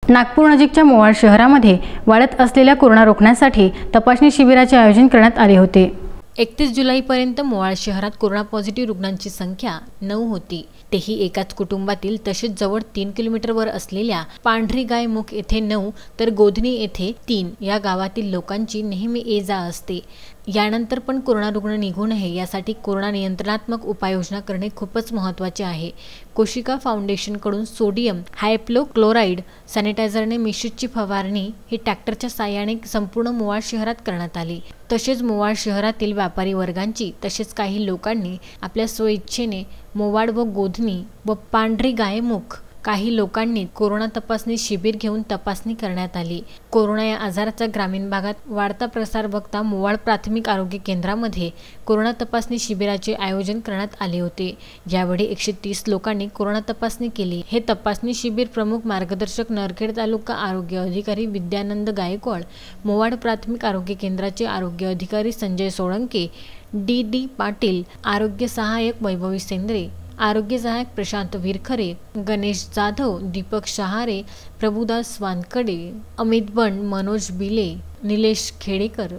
नागपूर नजीकच्या मोवाड शहरामध्ये वाढत असलेल्या कोरोना रोखण्यासाठी तपासणी शिबिराचे आयोजन करण्यात आले होते। 31 जुलैपर्यंत मोवाड शहरात कोरोना पॉझिटिव्ह रुग्णांची संख्या 9 होती। तेही एकाच कुटुंबातील। तसेच जवळ 3 किलोमीटरवर असलेल्या पांढरी गायमुख येथे 9 तर गोधनी येथे 3 या गावातील लोकांची नेहमी ये-जा असते। यानंतर पण कोरोना रुग्ण निघू नये यासाठी कोरोना नियंत्रणात्मक उपाययोजना करणे खूपच महत्त्वाचे आहे। कोशिका फाउंडेशन कडून सोडियम हायपोक्लोराइड सॅनिटायझरने मिश्रितची फवारणी ही ट्रॅक्टरच्या साहाय्याने संपूर्ण मोवाड शहरात करण्यात आली। तसेच मोवाड शहरातील व्यापारी वर्गांची तसेच काही लोकांनी आपल्या स्वइच्छेने मोवाड व गोधनी व पांढरी गायमुख काही लोकांनी कोरोना तपासणी शिबिर घेऊन तपासणी करण्यात आली। कोरोना या आजाराचा ग्रामीण भागात वाढता प्रसार बघता मोवाड प्राथमिक आरोग्य केंद्रामध्ये कोरोना तपासणी शिबिराचे आयोजन करण्यात आले होते। यावेळी 130 लोकांनी कोरोना तपासणी केली। हे तपासणी शिबिर प्रमुख मार्गदर्शक नरखेड तालुका आरोग्य अधिकारी विद्यानंद गायकवाड, मोवाड प्राथमिक आरोग्य केंद्राचे आरोग्य अधिकारी संजय सोळंके, डी पाटील, आरोग्य सहाय्यक वैभवी सेंद्रे, आरोग्य सहायक प्रशांत विरखरे, गणेश जाधव, दीपक शहारे, प्रभुदास वानकडे, अमित बन, मनोज बिले, निलेश खेडेकर,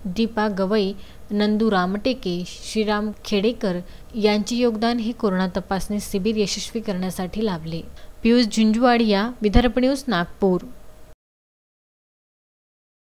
दीपा गवई, नंदू रामटेके, श्रीराम खेडेकर यांचे योगदान हे कोरोना तपासणी शिबिर यशस्वी करण्यासाठी लाभले। पियुष झुंझुवाडिया, विदर्भ न्यूज, नागपूर।